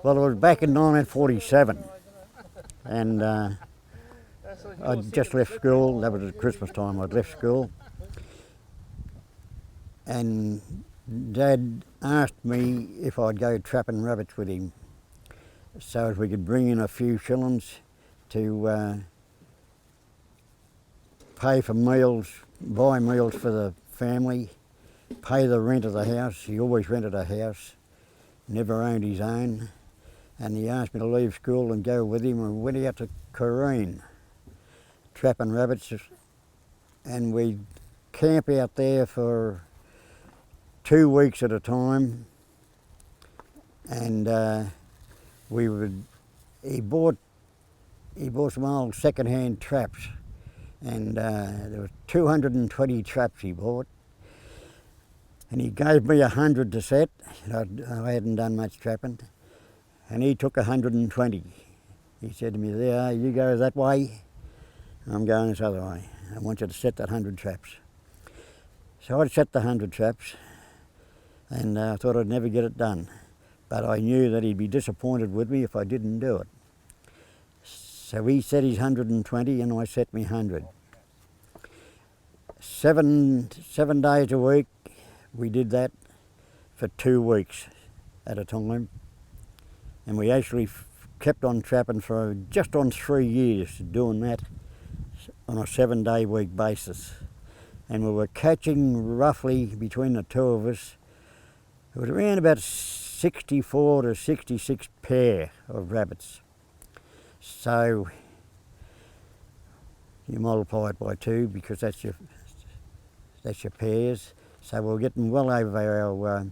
Well, it was back in 1947, and I'd just left school. That was at Christmas time. I'd left school, and Dad asked me if I'd go trapping rabbits with him, so as we could bring in a few shillings to pay for meals, buy meals for the family, pay the rent of the house. He always rented a house, never owned his own. And he asked me to leave school and go with him, and we went out to Corrine, trapping rabbits, and we'd camp out there for 2 weeks at a time. And he bought some old second-hand traps, and there were 220 traps he bought, and he gave me 100 to set. I hadn't done much trapping. And he took 120. He said to me, "There, you go that way, I'm going this other way. I want you to set that 100 traps." So I'd set the 100 traps, and I thought I'd never get it done. But I knew that he'd be disappointed with me if I didn't do it. So he set his 120 and I set me 100. 7 days a week we did that for 2 weeks at a time. And we actually kept on trapping for just on 3 years, doing that on a 7-day-week basis. And we were catching roughly, between the two of us, it was around about 64 to 66 pair of rabbits. So you multiply it by 2 because that's your pairs. So we're getting well over our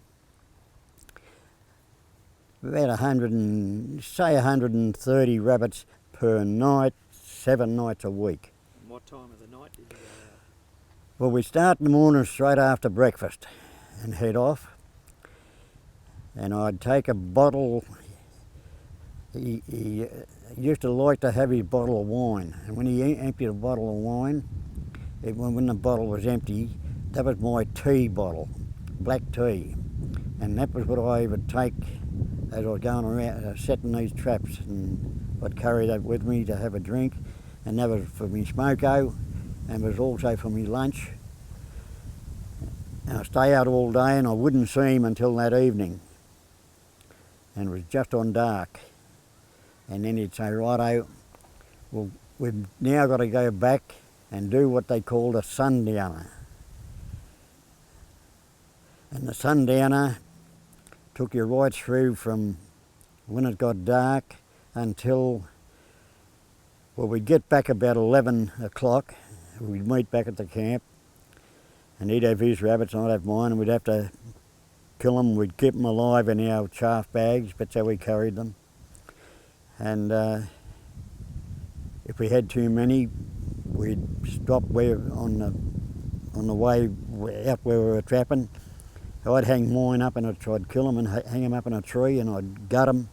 about 130 rabbits per night, 7 nights a week. And what time of the night did you go out? Well, we start in the morning straight after breakfast and head off. And I'd take a bottle. He used to like to have his bottle of wine. And when he emptied a bottle of wine, when the bottle was empty, that was my tea bottle, black tea. And that was what I would take as I was going around setting these traps, and I'd carry that with me to have a drink, and that was for me smoko, and was also for me lunch. And I'd stay out all day, and I wouldn't see him until that evening, and it was just on dark. And then he'd say, "Righto, well, we've now got to go back and do what they called a sundowner." And the sundowner took you right through from when it got dark until, well, we'd get back about 11 o'clock. We'd meet back at the camp, and he'd have his rabbits and I'd have mine, and we'd have to kill them. We'd keep them alive in our chaff bags, that's how we carried them. And if we had too many, we'd stop on the way out where we were trapping. So I'd hang mine up and I'd try to kill them and hang them up in a tree, and I'd gut them,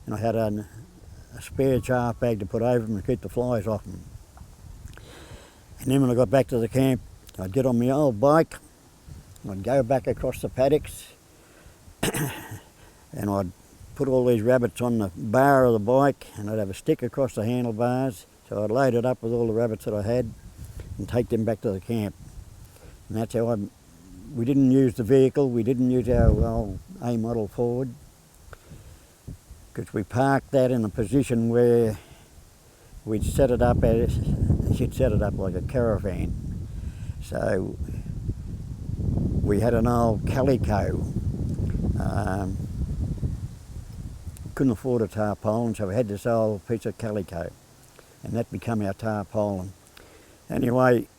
and I had a spare chaff bag to put over them to keep the flies off them. And then when I got back to the camp, I'd get on my old bike, I'd go back across the paddocks, and I'd put all these rabbits on the bar of the bike, and I'd have a stick across the handlebars, so I'd load it up with all the rabbits that I had and take them back to the camp. And that's how we didn't use the vehicle, we didn't use our old A model Ford, because we parked that in a position where we'd set it up she'd set it up like a caravan. So we had an old Calico. Couldn't afford a tarpaulin, so we had this old piece of Calico, and that became our tarpaulin. Anyway,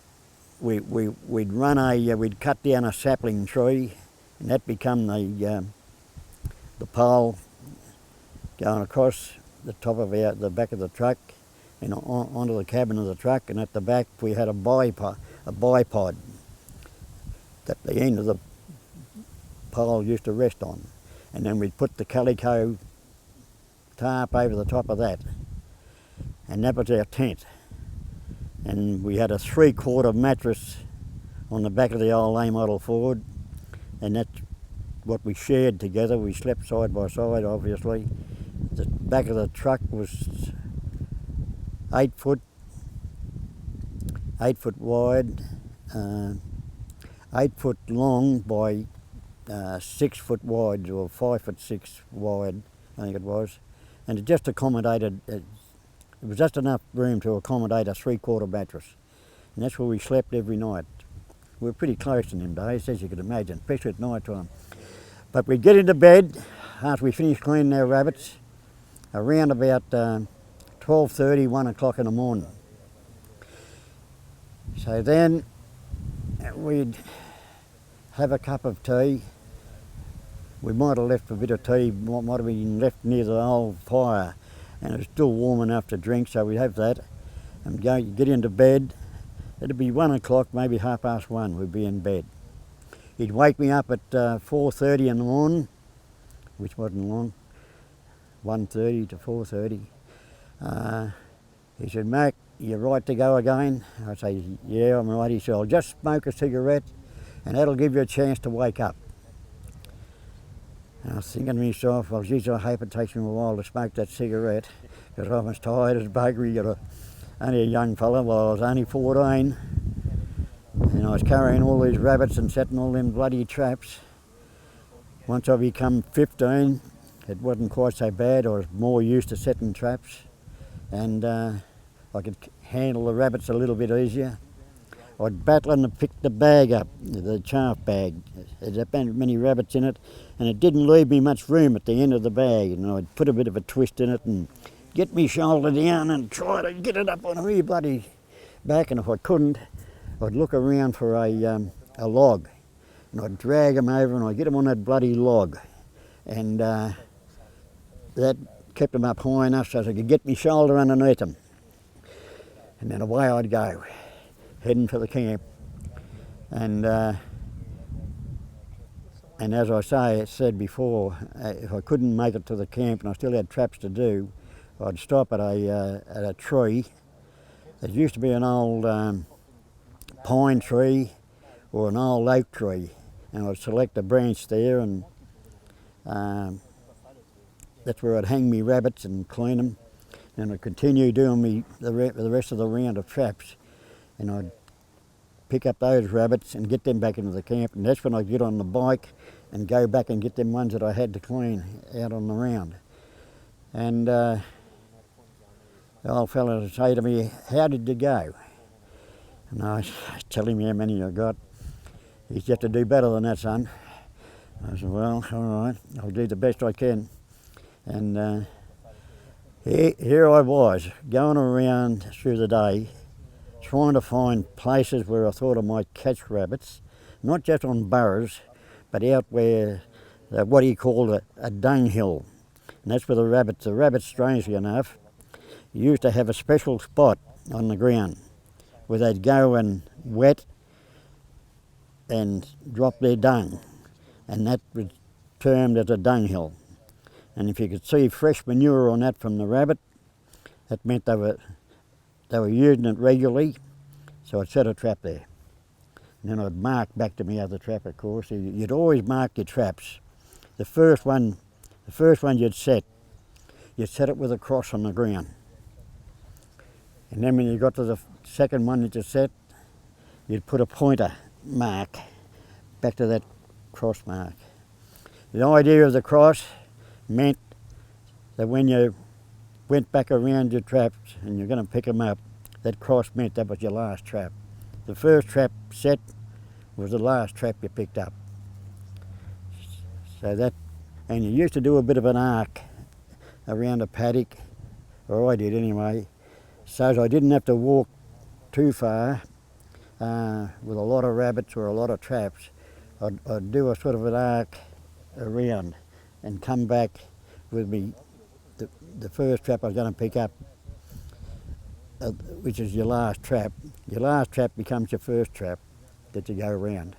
we'd cut down a sapling tree, and that become the pole going across the top of the back of the truck and onto the cabin of the truck. And at the back we had a bipod that the end of the pole used to rest on, and then we'd put the Calico tarp over the top of that, and that was our tent. And we had a 3/4 mattress on the back of the old A model Ford, and that's what we shared together. We slept side by side, obviously, back of the truck was 8 foot wide, 8 foot long by 6 foot wide, or 5'6" wide, I think it was, and it just accommodated. It was just enough room to accommodate a 3/4 mattress, and that's where we slept every night. We were pretty close in them days, as you could imagine, especially at night time. But we'd get into bed after we finished cleaning our rabbits around about 12:30, 1 o'clock in the morning. So then we'd have a cup of tea. We might have left a bit of tea, might have been left near the old fire, and it was still warm enough to drink, so we'd have that and get into bed. It'd be 1 o'clock, maybe 1:30, we'd be in bed. He'd wake me up at 4:30 in the morning, which wasn't long, 1:30 to 4:30. He said, "Mac, you're right to go again?" I'd say, "Yeah, I'm right." He said, "I'll just smoke a cigarette and that'll give you a chance to wake up." And I was thinking to myself, well, geez, I hope it takes me a while to smoke that cigarette, because I'm as tired as buggery. Only a young fella, well, I was only 14, and I was carrying all these rabbits and setting all them bloody traps. Once I become 15, it wasn't quite so bad. I was more used to setting traps, and I could handle the rabbits a little bit easier. I'd battle and pick the bag up, the chaff bag. There's that many rabbits in it, and it didn't leave me much room at the end of the bag, and I'd put a bit of a twist in it and get me shoulder down and try to get it up on my bloody back, and if I couldn't, I'd look around for a log, and I'd drag them over and I'd get them on that bloody log, and that kept them up high enough so I could get my shoulder underneath them, and then away I'd go, heading for the camp. And as I said before, if I couldn't make it to the camp and I still had traps to do, I'd stop at a tree. There used to be an old pine tree or an old oak tree, and I'd select a branch there, and that's where I'd hang me rabbits and clean them, and I'd continue doing the rest of the round of traps, and I'd pick up those rabbits and get them back into the camp, and that's when I'd get on the bike and go back and get them ones that I had to clean out on the round. And the old fella would say to me, "How did you go?" And I was telling him how many I got. He said, "You have to do better than that, son." I said, "Well, all right, I'll do the best I can." And here I was, going around through the day, trying to find places where I thought I might catch rabbits, not just on burrows, but out where, what he called a dunghill. And that's where the rabbits, strangely enough, used to have a special spot on the ground where they'd go and wet and drop their dung, and that was termed as a dunghill. And if you could see fresh manure on that from the rabbit, that meant they were using it regularly, so I'd set a trap there. And then I'd mark back to my other trap, of course. You'd always mark your traps. The first one you'd set it with a cross on the ground. And then when you got to the second one that you set, you'd put a pointer mark back to that cross mark. The idea of the cross meant that when you went back around your traps and you're going to pick them up, that cross meant that was your last trap. The first trap set was the last trap you picked up. So that, and you used to do a bit of an arc around a paddock, or I did anyway, so I didn't have to walk too far with a lot of rabbits or a lot of traps. I'd do a sort of an arc around and come back with me, the first trap I was going to pick up, which is your last trap. Your last trap becomes your first trap that you go around,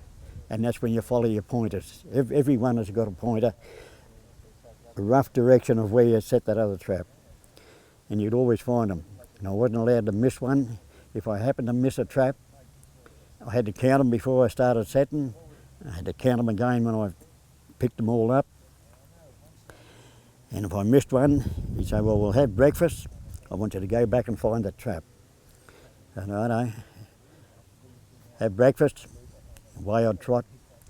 and that's when you follow your pointers. Everyone has got a pointer, a rough direction of where you set that other trap, and you'd always find them. And I wasn't allowed to miss one. If I happened to miss a trap, I had to count them before I started setting. I had to count them again when I picked them all up. And if I missed one, He'd say, well, we'll have breakfast. I want you to go back and find that trap. And righto, have breakfast, away I'd trot,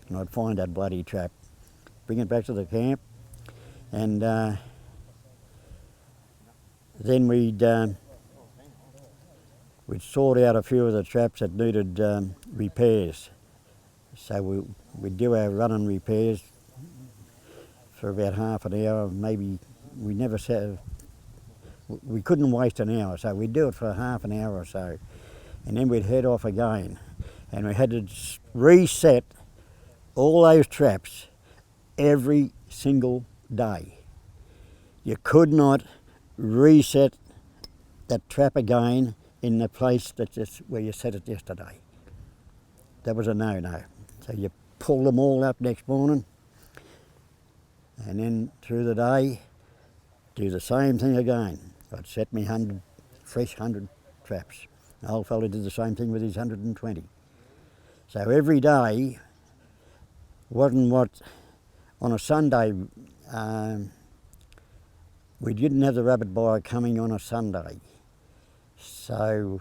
and I'd find that bloody trap. Bring it back to the camp, and then we'd sort out a few of the traps that needed repairs. So we'd do our running repairs for about half an hour, maybe. We never said, we couldn't waste an hour, so we'd do it for half an hour or so, and then we'd head off again, and we had to reset all those traps every single day. You could not reset that trap again in the place where you set it yesterday. That was a no-no. So you pull them all up next morning, and then through the day, do the same thing again. I'd set me 100 traps. The old fella did the same thing with his 120. So every day wasn't what, on a Sunday, we didn't have the rabbit buyer coming on a Sunday. So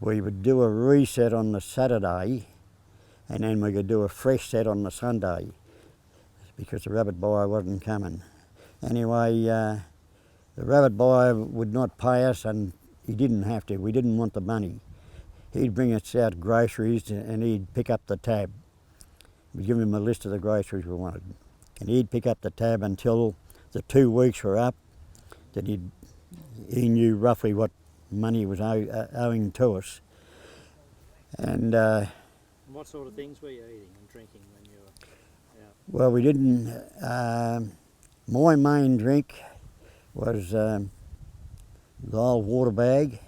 we would do a reset on the Saturday, and then we could do a fresh set on the Sunday because the rabbit buyer wasn't coming. Anyway, the rabbit buyer would not pay us, and he didn't have to. We didn't want the money. He'd bring us out groceries and he'd pick up the tab. We'd give him a list of the groceries we wanted, and he'd pick up the tab until the 2 weeks were up. Then he knew roughly what money was owing to us. And what sort of things were you eating and drinking when you were out? well, we didn't. My main drink was the old water bag.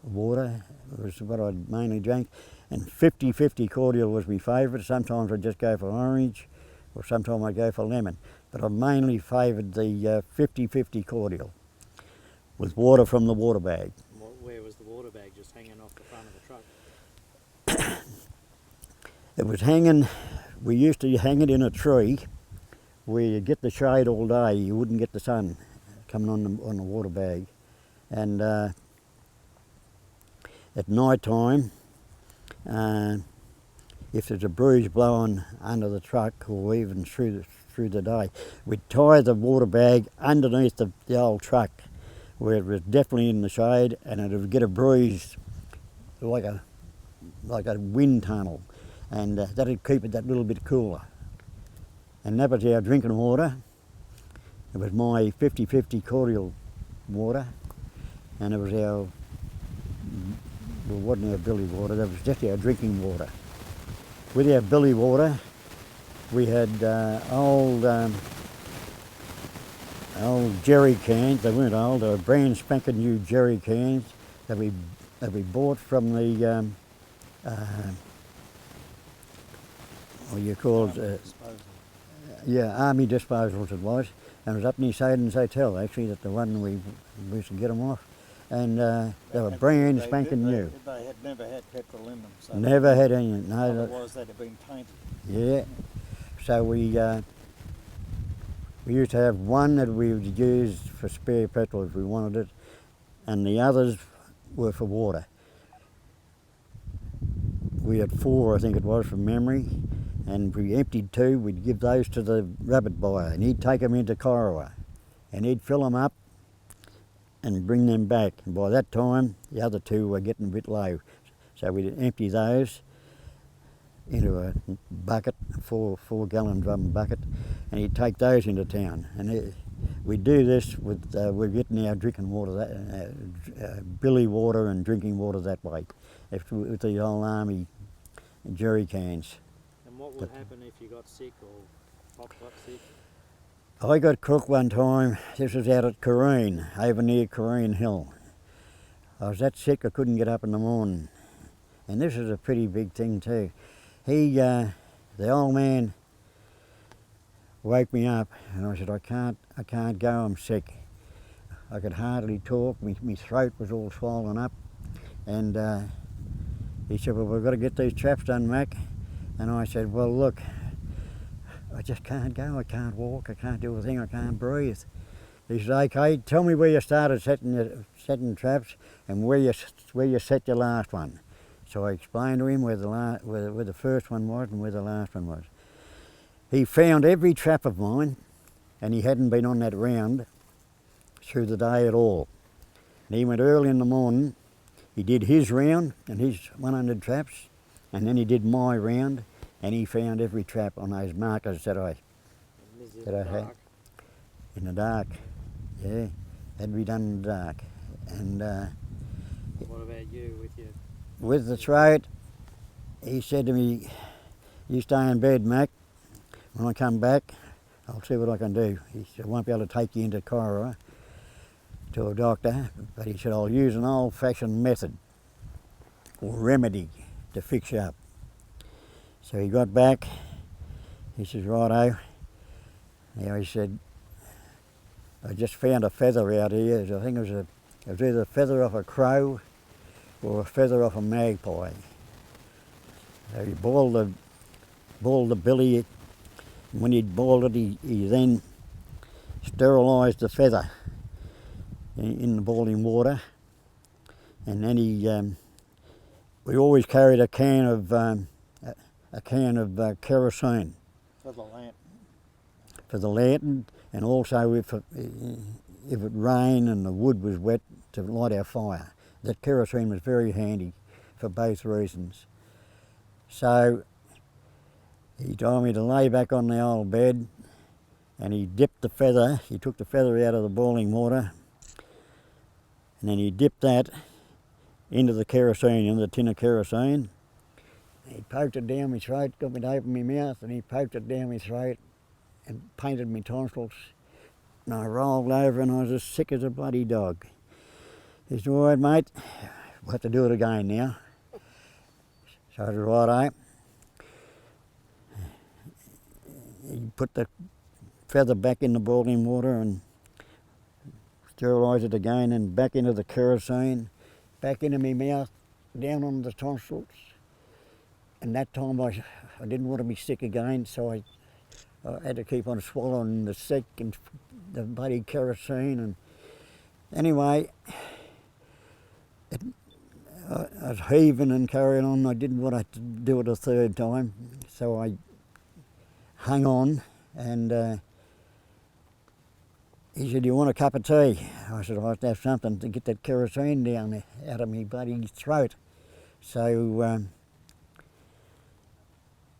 Water was what I mainly drank, and 50-50 cordial was my favourite. Sometimes I'd just go for orange, or sometimes I'd go for lemon, but I mainly favoured the 50-50 cordial with water from the water bag. Where was the water bag? Just hanging off the front of the truck? It was hanging, we used to hang it in a tree where you get the shade all day. You wouldn't get the sun coming on the water bag. And at night time, if there's a breeze blowing under the truck or even through the day, we'd tie the water bag underneath the old truck where it was definitely in the shade, and it would get a breeze like a wind tunnel, and that'd keep it that little bit cooler. And that was our drinking water. It was my 50-50 cordial water, and it was our, well, it wasn't our billy water, that was just our drinking water. With our billy water, we had old jerry cans. They weren't old, they were brand spanking new jerry cans that we bought from the what you call it, Army Disposals it was, and it was up near Sadens Hotel actually, that the one we used to get them off, and they were brand spanking new. They had never had petrol in them. So Never had any, no. Otherwise they'd have been tainted. Yeah, so we used to have one that we would use for spare petrol if we wanted it, and the others were for water. We had 4, I think it was, from memory, and we emptied 2, we'd give those to the rabbit buyer, and he'd take them into Corowa, and he'd fill them up and bring them back. And by that time, the other 2 were getting a bit low, so we'd empty those into a bucket, a 4-gallon drum bucket, and he'd take those into town. And we do this with, we're getting our drinking water, billy water and drinking water that way, with the old Army jerry cans. And what would happen if you got sick or Pop got sick? I got crook one time. This was out at Careen, over near Careen Hill. I was that sick I couldn't get up in the morning. And this is a pretty big thing too. The old man woke me up, and I said, I can't go, I'm sick. I could hardly talk, my throat was all swollen up. And he said, well, we've got to get these traps done, Mac. And I said, well, look, I just can't go, I can't walk, I can't do a thing, I can't breathe. He said, okay, tell me where you started setting traps and where you set your last one. So I explained to him where the first one was and where the last one was. He found every trap of mine, and he hadn't been on that round through the day at all. And he went early in the morning, he did his round and his 100 traps, and then he did my round, and he found every trap on those markers that I And this is That I had. dark. in the dark. Yeah, had to be done in the dark. And What about you with your? with the throat, he said to me, you stay in bed, Mac. When I come back, I'll see what I can do. He said, I won't be able to take you into Corowa to a doctor, but he said, I'll use an old-fashioned method or remedy to fix you up. So he got back, he says, righto. Now he said, I just found a feather out here. I think it was either a feather off a crow or a feather off a magpie. So he boiled the billy. When he'd boiled it, he then sterilised the feather in the boiling water, and then we always carried a can of kerosene For the lamp. for the lantern, and also if it rained and the wood was wet, to light our fire. That kerosene was very handy for both reasons. So he told me to lay back on the old bed, and he dipped the feather, he took the feather out of the boiling water, and then he dipped that into the kerosene, in the tin of kerosene. He poked it down my throat, got me to open my mouth, and he poked it down my throat and painted me tonsils. And I rolled over and I was as sick as a bloody dog. He said, all right, mate, we'll have to do it again now. So I said, righto. He put the feather back in the boiling water and sterilised it again, and back into the kerosene, back into my mouth, down on the tonsils. And that time I didn't want to be sick again, so I had to keep on swallowing the sick and the bloody kerosene. And anyway, I was heaving and carrying on. I didn't want to do it a third time, so I hung on, and he said, do you want a cup of tea? I said, I have to have something to get that kerosene down out of my bloody throat. So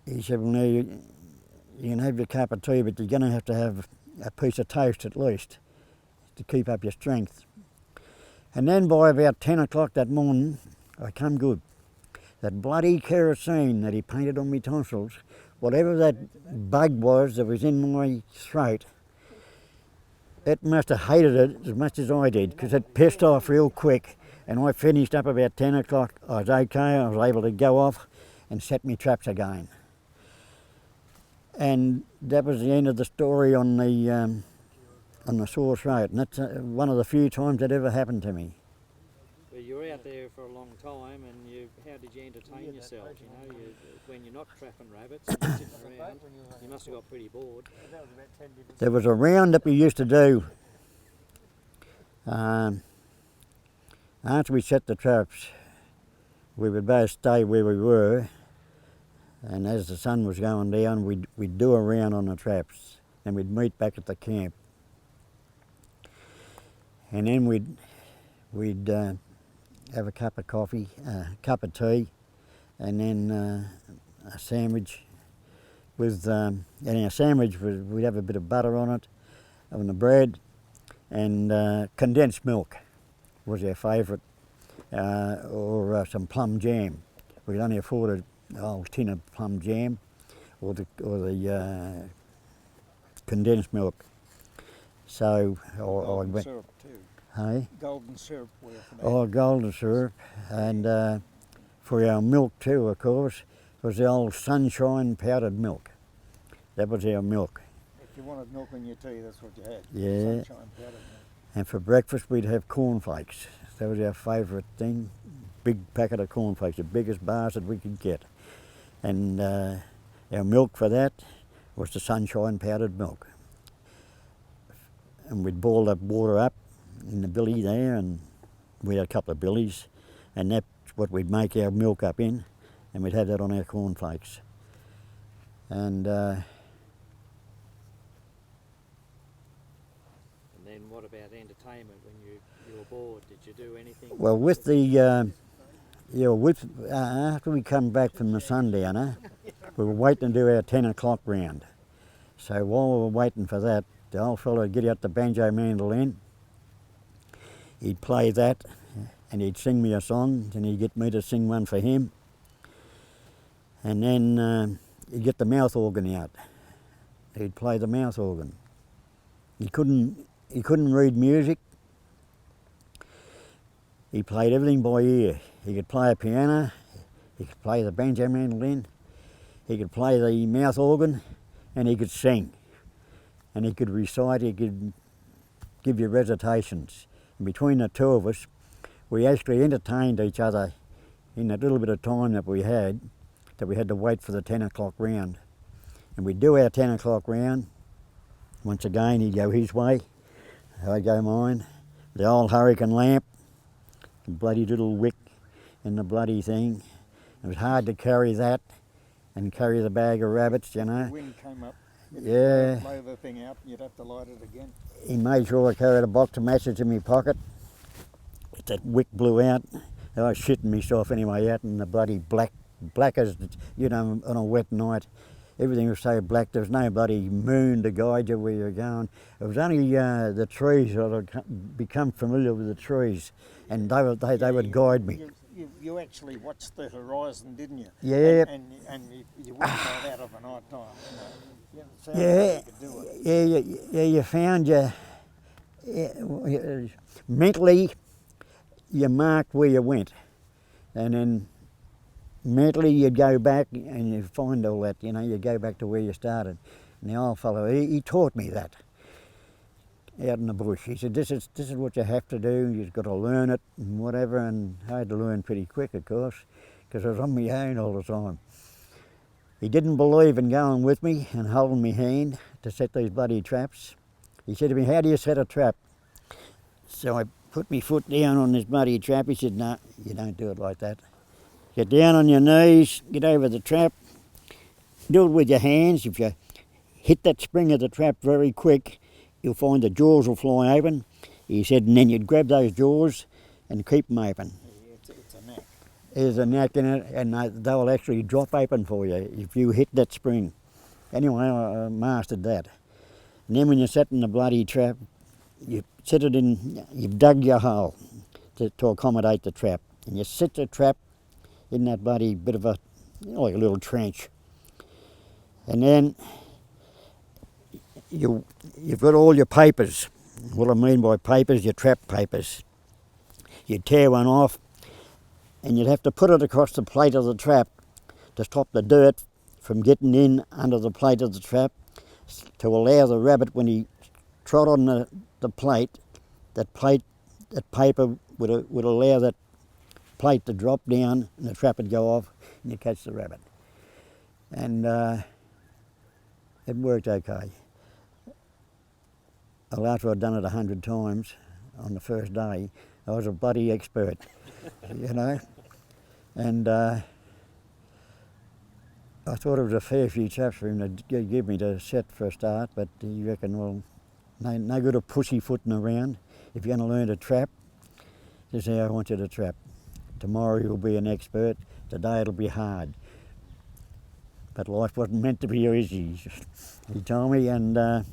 he said, well, now you can have your cup of tea, but you're going to have a piece of toast at least to keep up your strength. And then by about 10 o'clock that morning, I come good. That bloody kerosene that he painted on my tonsils, whatever that bug was that was in my throat, it must have hated it as much as I did, because it pissed off real quick. And I finished up about 10 o'clock. I was okay, I was able to go off and set my traps again. And that was the end of the story on the sore throat. And that's one of the few times that ever happened to me. Well, you were out there for a long time, and how did you entertain yourself? You know, when you're not trapping rabbits and you're sitting around, you must have got pretty bored. There was a round that we used to do after we set the traps. We would both stay where we were, and as the sun was going down, we'd do a round on the traps, and we'd meet back at the camp. And then we'd have a cup of coffee, a cup of tea, and then a sandwich with, and our sandwich we'd have a bit of butter on it, on the bread, and condensed milk was our favourite, or some plum jam. We could only afford a old tin of plum jam, or the condensed milk. So I Golden went. syrup too. Hey? Golden syrup. Oh, golden syrup, and for our milk too, of course, was the old Sunshine powdered milk. That was our milk. If you wanted milk in your tea, that's what you had. Yeah. Sunshine powdered milk. And for breakfast we'd have cornflakes. That was our favourite thing. Big packet of cornflakes, the biggest bars that we could get. And our milk for that was the Sunshine powdered milk. and we'd boil that water up in the billy there, and we had a couple of billies, and that's what we'd make our milk up in, and we'd have that on our cornflakes. And And then what about entertainment when you were bored? Did you do anything? well, with the after we come back from the sundowner, we were waiting to do our 10 o'clock round. So while we were waiting for that, the old fellow would get out the banjo mandolin. He'd play that, and he'd sing me a song, and he'd get me to sing one for him. And then he'd get the mouth organ out. He'd play the mouth organ. He couldn't read music. He played everything by ear. He could play a piano, he could play the banjo mandolin, he could play the mouth organ, and he could sing. And he could recite, he could give you recitations. And between the two of us, we actually entertained each other in that little bit of time that we had to wait for the 10 o'clock round. And we'd do our 10 o'clock round. Once again, he'd go his way, I'd go mine. The old hurricane lamp, the bloody little wick and the bloody thing. It was hard to carry that and carry the bag of rabbits, you know. The wind came up. Yeah. Blow the thing out, and you'd have to light it again. He made sure I carried a box of matches in my pocket. If that wick blew out, I was shitting myself anyway out in the bloody black as, you know, on a wet night. Everything was so black, there was no bloody moon to guide you where you're going. It was only the trees that I'd become familiar with the trees, and they would guide me. You actually watched the horizon, didn't you? Yeah. And you wouldn't go out of a night time. You know? It sounded like you could do it. You found mentally, you marked where you went, and then mentally you'd go back and you'd find all that, you know, you'd go back to where you started. And the old fellow, he taught me that out in the bush. He said, this is what you have to do, you've got to learn it and whatever, and I had to learn pretty quick, of course, because I was on my own all the time. He didn't believe in going with me and holding my hand to set these bloody traps. He said to me, how do you set a trap? So I put my foot down on this bloody trap. He said, no, you don't do it like that. Get down on your knees, get over the trap, do it with your hands. If you hit that spring of the trap very quick, you'll find the jaws will fly open. He said, and then you'd grab those jaws and keep them open. Yeah, it's a knack. There's a knack in it, and they'll actually drop open for you if you hit that spring. Anyway, I mastered that. And then when you set in the bloody trap, you set it in, you've dug your hole to accommodate the trap. And you set the trap in that bloody bit of a, like a little trench. And then you've got all your papers. What I mean by papers, your trap papers. You tear one off, and you'd have to put it across the plate of the trap to stop the dirt from getting in under the plate of the trap, to allow the rabbit, when he trod on the plate, that paper would allow that plate to drop down and the trap would go off and you catch the rabbit. And it worked okay. Well, after I'd done it 100 times on the first day, I was a bloody expert, you know. And I thought it was a fair few chaps for him to give me to set for a start, but he reckoned, well, no good of pussyfooting around. If you're going to learn to trap, this is how I want you to trap. Tomorrow you'll be an expert, today it'll be hard. But life wasn't meant to be easy, he told me. And So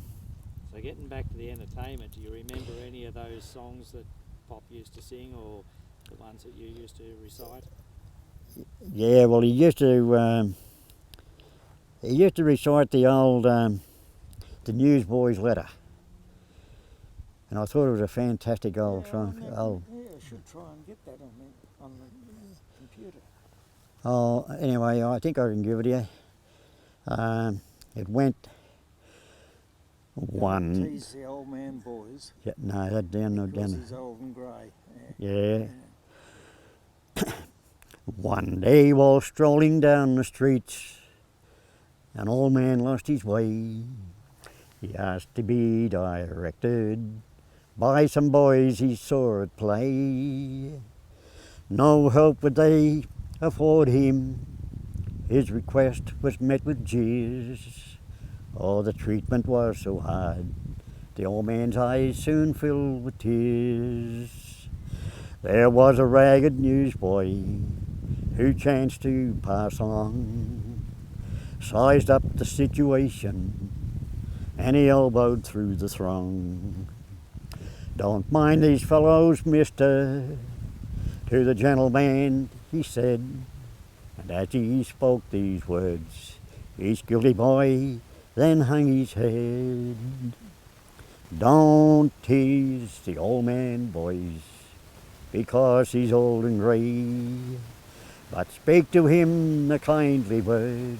getting back to the entertainment, do you remember any of those songs that Pop used to sing, or the ones that you used to recite? yeah, well, he used to recite the old the Newsboy's Letter, and I thought it was a fantastic old song. Yeah, I should try and get that on the computer. Oh, anyway, I think I can give it to you. It went one. Tease the old man boys. Yeah, no, that down. Because he's old and grey. Yeah. One day while strolling down the streets, an old man lost his way. He asked to be directed by some boys he saw at play. No help would they afford him. His request was met with jeers. Oh, the treatment was so hard. The old man's eyes soon filled with tears. There was a ragged newsboy who chanced to pass on, sized up the situation, and he elbowed through the throng. Don't mind these fellows, mister, to the gentleman he said, and as he spoke these words, each guilty boy then hung his head. Don't tease the old man, boys, because he's old and grey, but speak to him a kindly word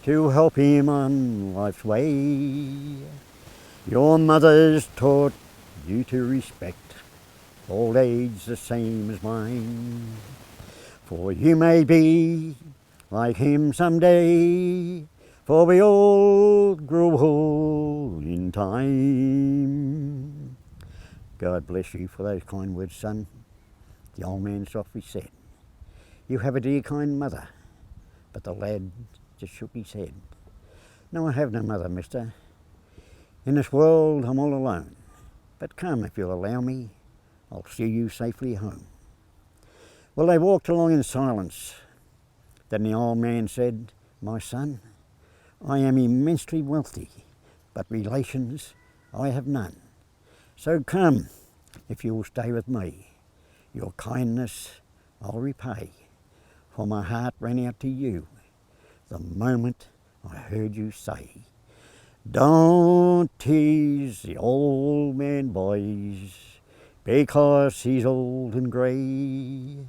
to help him on life's way. Your mother's taught you to respect old age the same as mine, for you may be like him someday, for we all grow old in time. God bless you for those kind words, son. The old man softly said, you have a dear kind mother. But the lad just shook his head. No, I have no mother, mister. In this world I'm all alone. But come, if you'll allow me, I'll see you safely home. Well, they walked along in silence. Then the old man said, my son, I am immensely wealthy, but relations I have none. So come, if you will stay with me. Your kindness I'll repay, for my heart ran out to you the moment I heard you say, don't tease the old man, boys, because he's old and grey,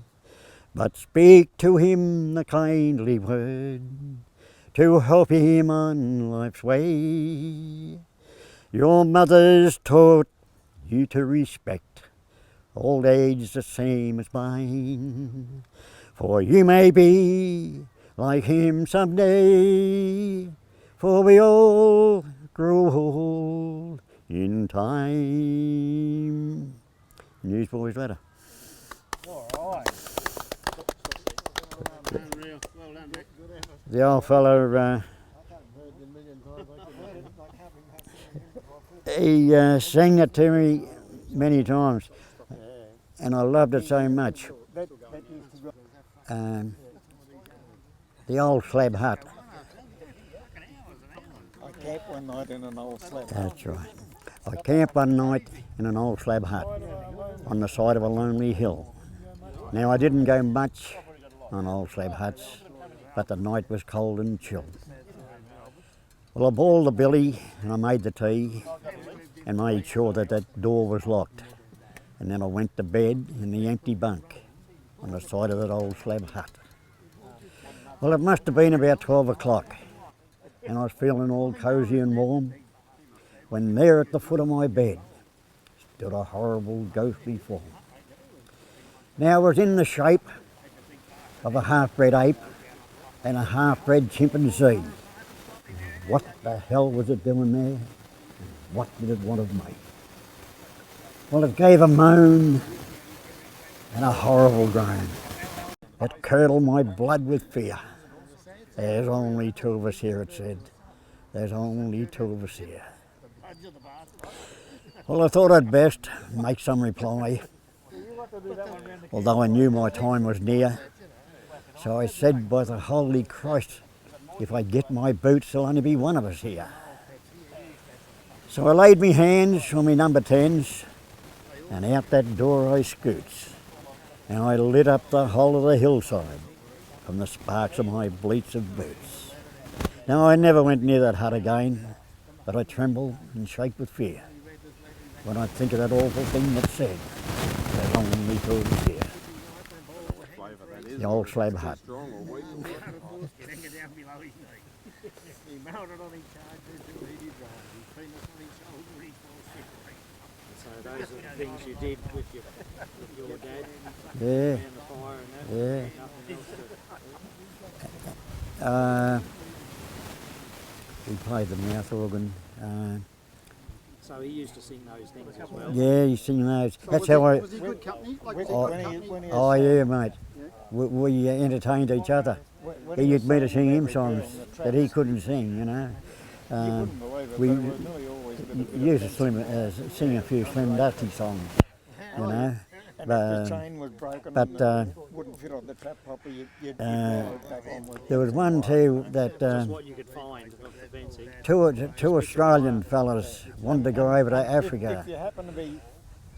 but speak to him the kindly word to help him on life's way. Your mother's taught you to respect old age the same as mine, for you may be like him someday, for we all grow old in time. Newsboy's letter. All right. The old fellow, he sang it to me many times, and I loved it so much. The old slab hut. I camped one night in an old slab. That's right. I camped one night in an old slab hut on the side of a lonely hill. Now, I didn't go much on old slab huts, but the night was cold and chilled. Well, I boiled the billy and I made the tea and made sure that that door was locked. And then I went to bed in the empty bunk on the side of that old slab hut. Well, it must have been about 12 o'clock and I was feeling all cosy and warm when there at the foot of my bed stood a horrible ghostly form. Now, it was in the shape of a half-bred ape and a half-bred chimpanzee. What the hell was it doing there? And what did it want of me? Well, it gave a moan and a horrible groan. It curdled my blood with fear. There's only two of us here, it said. There's only two of us here. Well, I thought I'd best make some reply, although I knew my time was near. So I said, by the Holy Christ, if I get my boots, there'll only be one of us here. So I laid me hands on me number 10s, and out that door I scoots, and I lit up the whole of the hillside from the sparks of my bleats of boots. Now, I never went near that hut again, but I tremble and shake with fear when I think of that awful thing that said, there's only two of us here. The old slab hut. So those are the things you did with your dad? Yeah. Around the fire and that? Yeah. Nothing else to... He played the mouth organ. So he used to sing those things as well. Yeah, you sing those. So That's how I. was he good company? Like, was he When good he- company? when he Oh was, yeah, mate. We entertained each other. when He was used me to sing him every girl songs in the that he tracks, couldn't sing, you know. you wouldn't believe it, we- but it was nearly always a bit of Used to sing a few Slim Dusty songs, you know. And But, if the chain was broken but, and wouldn't fit on the trap properly, you'd wire it back on with there was one too that Just what you could find of the fencing. two Australian fellas wanted to go over to Africa. If you happen to be...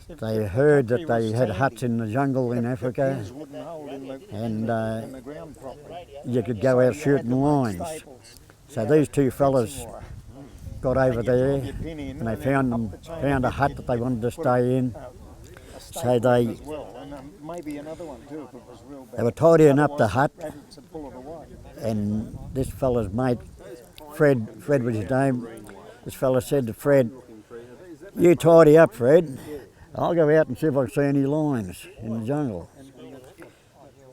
if They the heard country that they was had sandy, huts in the jungle in the Africa, pins wouldn't hold in the, and in the ground properly. you could go out shooting lines. So these two fellas got over there, and they found a hut that they wanted to stay in. So they Maybe another one too if it was real bad. they were tidying up the hut, Rabbits would pull it away. and this fella's mate, Fred was his name. This fella said to Fred, "You tidy up, Fred. I'll go out and see if I can see any lions in the jungle."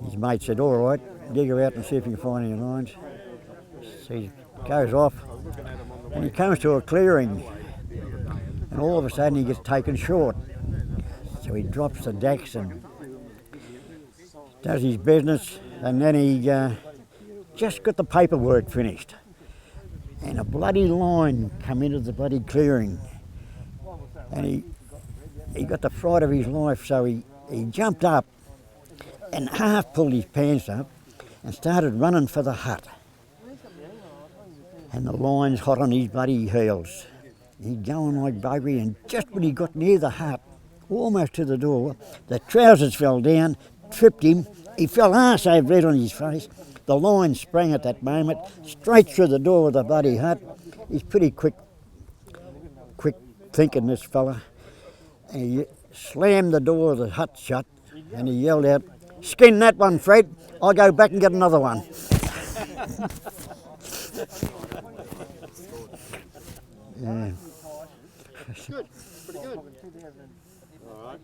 His mate said, "All right, you go out and see if you can find any lions." So he goes off, and he comes to a clearing, and all of a sudden he gets taken short. So he drops the decks and does his business, and then he just got the paperwork finished. And a bloody lion come into the bloody clearing, and he got the fright of his life, so he jumped up and half pulled his pants up and started running for the hut. And the lion's hot on his bloody heels. He's going like buggery, and just when he got near the hut, almost to the door, the trousers fell down, tripped him. He fell arse over red on his face. The lion sprang at that moment, straight through the door of the bloody hut. He's pretty quick thinking, this fella. And he slammed the door of the hut shut, and he yelled out, "Skin that one, Fred. I'll go back and get another one." Yeah. Good, pretty good. All right.